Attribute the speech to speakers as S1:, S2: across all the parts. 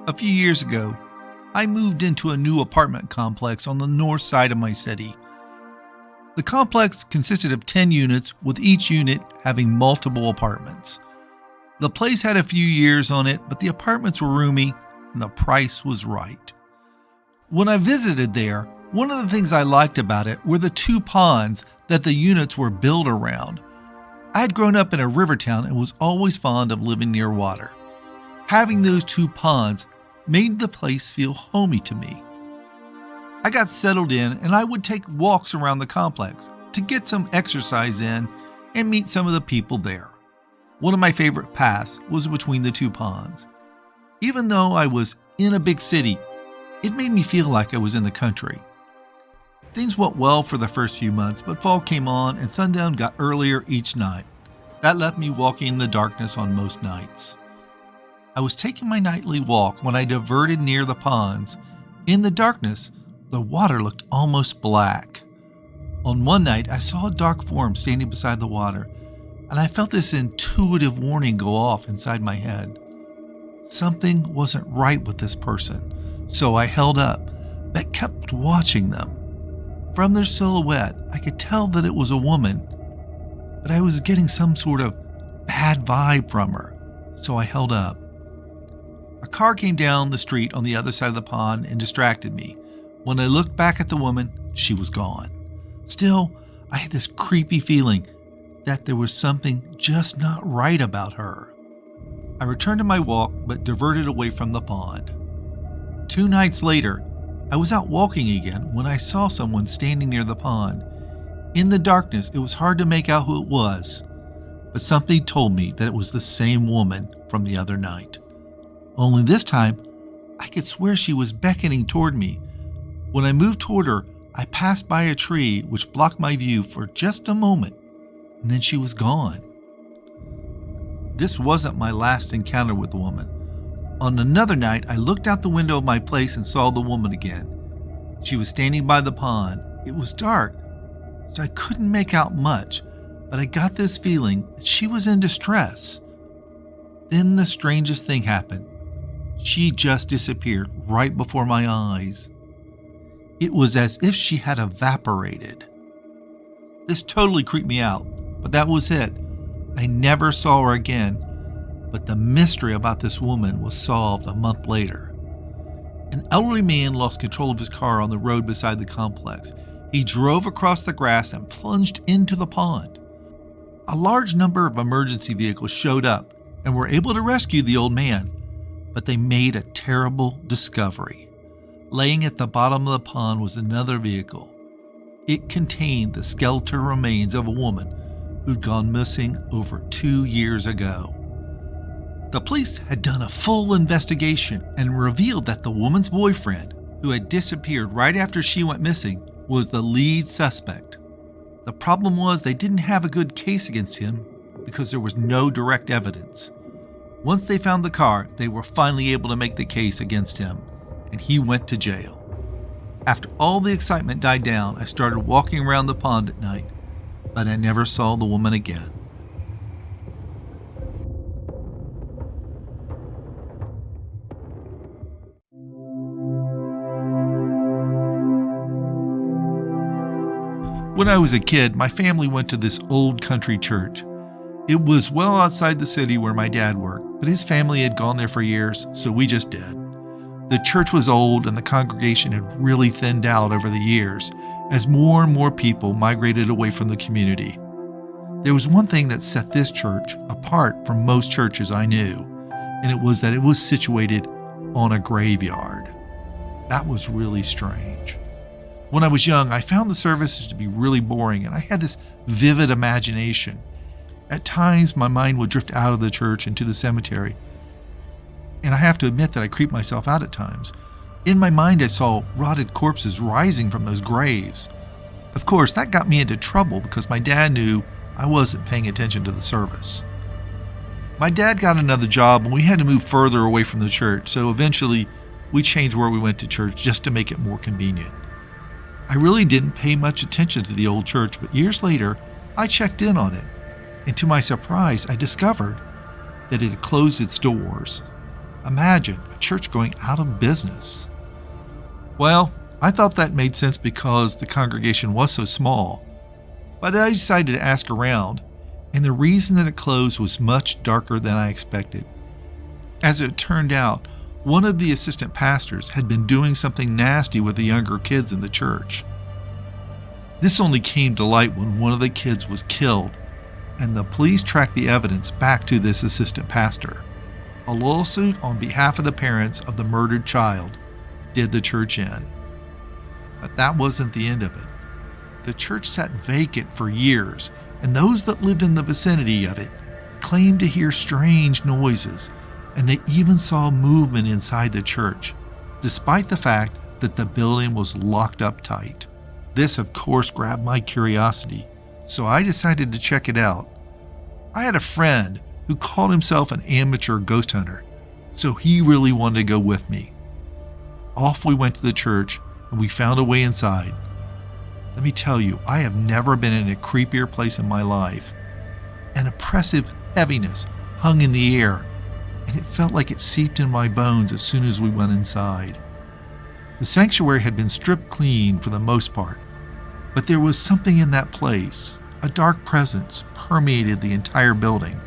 S1: A few years ago, I moved into a new apartment complex on the north side of my city. The complex consisted of 10 units, with each unit having multiple apartments. The place had a few years on it, but the apartments were roomy and the price was right. When I visited there, one of the things I liked about it were the 2 ponds that the units were built around. I had grown up in a river town and was always fond of living near water. Having those 2 ponds made the place feel homey to me. I got settled in and I would take walks around the complex to get some exercise in and meet some of the people there. One of my favorite paths was between the 2 ponds. Even though I was in a big city, it made me feel like I was in the country. Things went well for the first few months, but fall came on and sundown got earlier each night. That left me walking in the darkness on most nights. I was taking my nightly walk when I diverted near the ponds. In the darkness, the water looked almost black. On one night, I saw a dark form standing beside the water, and I felt this intuitive warning go off inside my head. Something wasn't right with this person, so I held up, but kept watching them. From their silhouette, I could tell that it was a woman, but I was getting some sort of bad vibe from her, so I held up. A car came down the street on the other side of the pond and distracted me. When I looked back at the woman, she was gone. Still, I had this creepy feeling that there was something just not right about her. I returned to my walk, but diverted away from the pond. 2 nights later, I was out walking again when I saw someone standing near the pond. In the darkness, it was hard to make out who it was, but something told me that it was the same woman from the other night. Only this time, I could swear she was beckoning toward me. When I moved toward her, I passed by a tree which blocked my view for just a moment, and then she was gone. This wasn't my last encounter with the woman. On another night, I looked out the window of my place and saw the woman again. She was standing by the pond. It was dark, so I couldn't make out much, but I got this feeling that she was in distress. Then the strangest thing happened. She just disappeared right before my eyes. It was as if she had evaporated. This totally creeped me out, but that was it. I never saw her again, but the mystery about this woman was solved a month later. An elderly man lost control of his car on the road beside the complex. He drove across the grass and plunged into the pond. A large number of emergency vehicles showed up and were able to rescue the old man, but they made a terrible discovery. Laying at the bottom of the pond was another vehicle. It contained the skeletal remains of a woman who'd gone missing over 2 years ago. The police had done a full investigation and revealed that the woman's boyfriend, who had disappeared right after she went missing, was the lead suspect. The problem was they didn't have a good case against him because there was no direct evidence. Once they found the car, they were finally able to make the case against him, and he went to jail. After all the excitement died down, I started walking around the pond at night, but I never saw the woman again. When I was a kid, my family went to this old country church. It was well outside the city where my dad worked, but his family had gone there for years, so we just did. The church was old and the congregation had really thinned out over the years as more and more people migrated away from the community. There was one thing that set this church apart from most churches I knew, and it was that it was situated on a graveyard. That was really strange. When I was young, I found the services to be really boring, and I had this vivid imagination. At times, my mind would drift out of the church into the cemetery, and I have to admit that I creeped myself out at times. In my mind, I saw rotted corpses rising from those graves. Of course, that got me into trouble because my dad knew I wasn't paying attention to the service. My dad got another job, and we had to move further away from the church, so eventually we changed where we went to church just to make it more convenient. I really didn't pay much attention to the old church, but years later, I checked in on it, and to my surprise, I discovered that it had closed its doors. Imagine a church going out of business. Well, I thought that made sense because the congregation was so small, but I decided to ask around, and the reason that it closed was much darker than I expected. As it turned out, one of the assistant pastors had been doing something nasty with the younger kids in the church. This only came to light when one of the kids was killed, and the police tracked the evidence back to this assistant pastor. A lawsuit on behalf of the parents of the murdered child did the church in. But that wasn't the end of it. The church sat vacant for years, and those that lived in the vicinity of it claimed to hear strange noises, and they even saw movement inside the church, despite the fact that the building was locked up tight. This, of course, grabbed my curiosity, so I decided to check it out. I had a friend who called himself an amateur ghost hunter, so he really wanted to go with me. Off we went to the church, and we found a way inside. Let me tell you, I have never been in a creepier place in my life. An oppressive heaviness hung in the air, and it felt like it seeped in my bones as soon as we went inside. The sanctuary had been stripped clean for the most part, but there was something in that place. A dark presence permeated the entire building.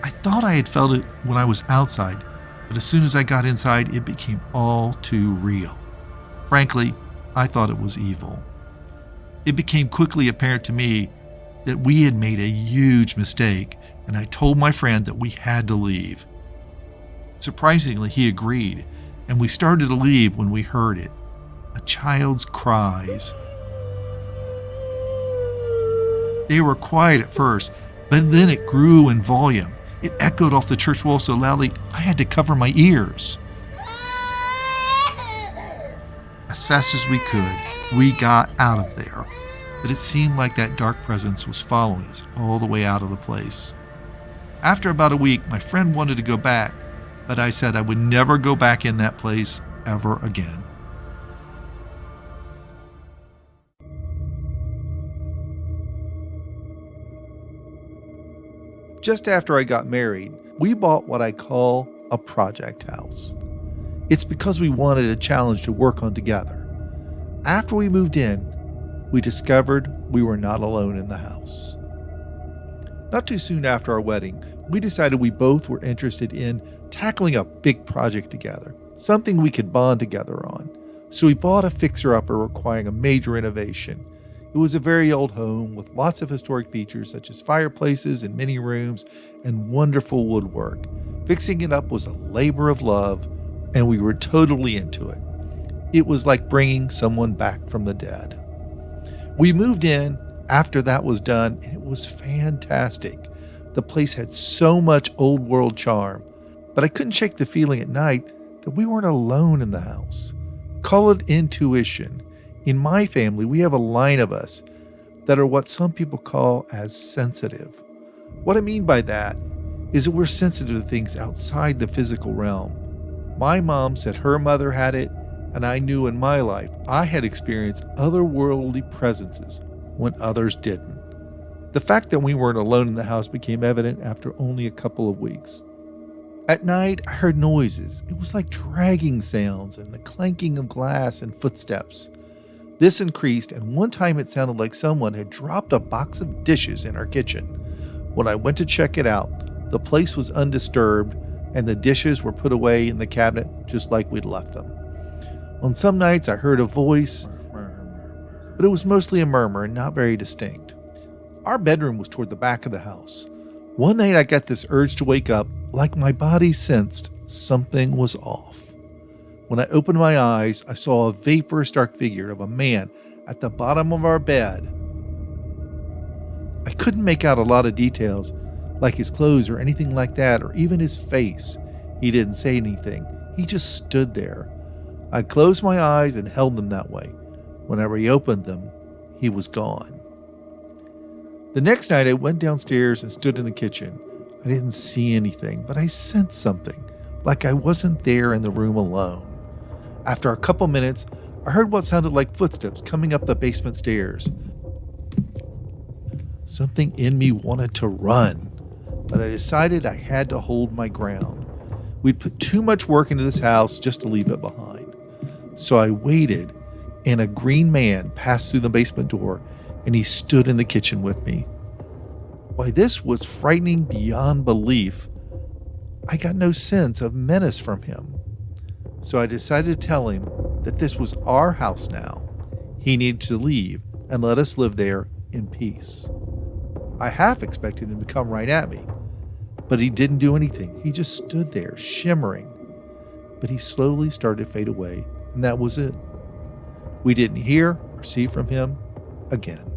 S1: I thought I had felt it when I was outside, but as soon as I got inside, it became all too real. Frankly, I thought it was evil. It became quickly apparent to me that we had made a huge mistake, and I told my friend that we had to leave. Surprisingly, he agreed, and we started to leave when we heard it. A child's cries. They were quiet at first, but then it grew in volume. It echoed off the church wall so loudly I had to cover my ears. As fast as we could, we got out of there, but it seemed like that dark presence was following us all the way out of the place. After about a week, my friend wanted to go back, but I said I would never go back in that place ever again. Just after I got married, we bought what I call a project house. It's because we wanted a challenge to work on together. After we moved in, we discovered we were not alone in the house. Not too soon after our wedding, we decided we both were interested in tackling a big project together, something we could bond together on. So we bought a fixer-upper requiring a major renovation. It was a very old home with lots of historic features such as fireplaces and many rooms and wonderful woodwork. Fixing it up was a labor of love, and we were totally into it. It was like bringing someone back from the dead. We moved in after that was done, and it was fantastic. The place had so much old world charm, but I couldn't shake the feeling at night that we weren't alone in the house. Call it intuition. In my family, we have a line of us that are what some people call as sensitive. What I mean by that is that we're sensitive to things outside the physical realm. My mom said her mother had it, and I knew in my life I had experienced otherworldly presences when others didn't. The fact that we weren't alone in the house became evident after only a couple of weeks. At night, I heard noises. It was like dragging sounds and the clanking of glass and footsteps. This increased, and one time it sounded like someone had dropped a box of dishes in our kitchen. When I went to check it out, the place was undisturbed, and the dishes were put away in the cabinet just like we'd left them. On some nights, I heard a voice, but it was mostly a murmur and not very distinct. Our bedroom was toward the back of the house. One night, I got this urge to wake up, like my body sensed something was off. When I opened my eyes, I saw a vaporous dark figure of a man at the bottom of our bed. I couldn't make out a lot of details, like his clothes or anything like that, or even his face. He didn't say anything. He just stood there. I closed my eyes and held them that way. Whenever he opened them, he was gone. The next night, I went downstairs and stood in the kitchen. I didn't see anything, but I sensed something, like I wasn't there in the room alone. After a couple minutes, I heard what sounded like footsteps coming up the basement stairs. Something in me wanted to run, but I decided I had to hold my ground. We'd put too much work into this house just to leave it behind. So I waited, and a green man passed through the basement door, and he stood in the kitchen with me. Why, this was frightening beyond belief. I got no sense of menace from him. So I decided to tell him that this was our house now. He needed to leave and let us live there in peace. I half expected him to come right at me, but he didn't do anything. He just stood there, shimmering. But he slowly started to fade away, and that was it. We didn't hear or see from him again.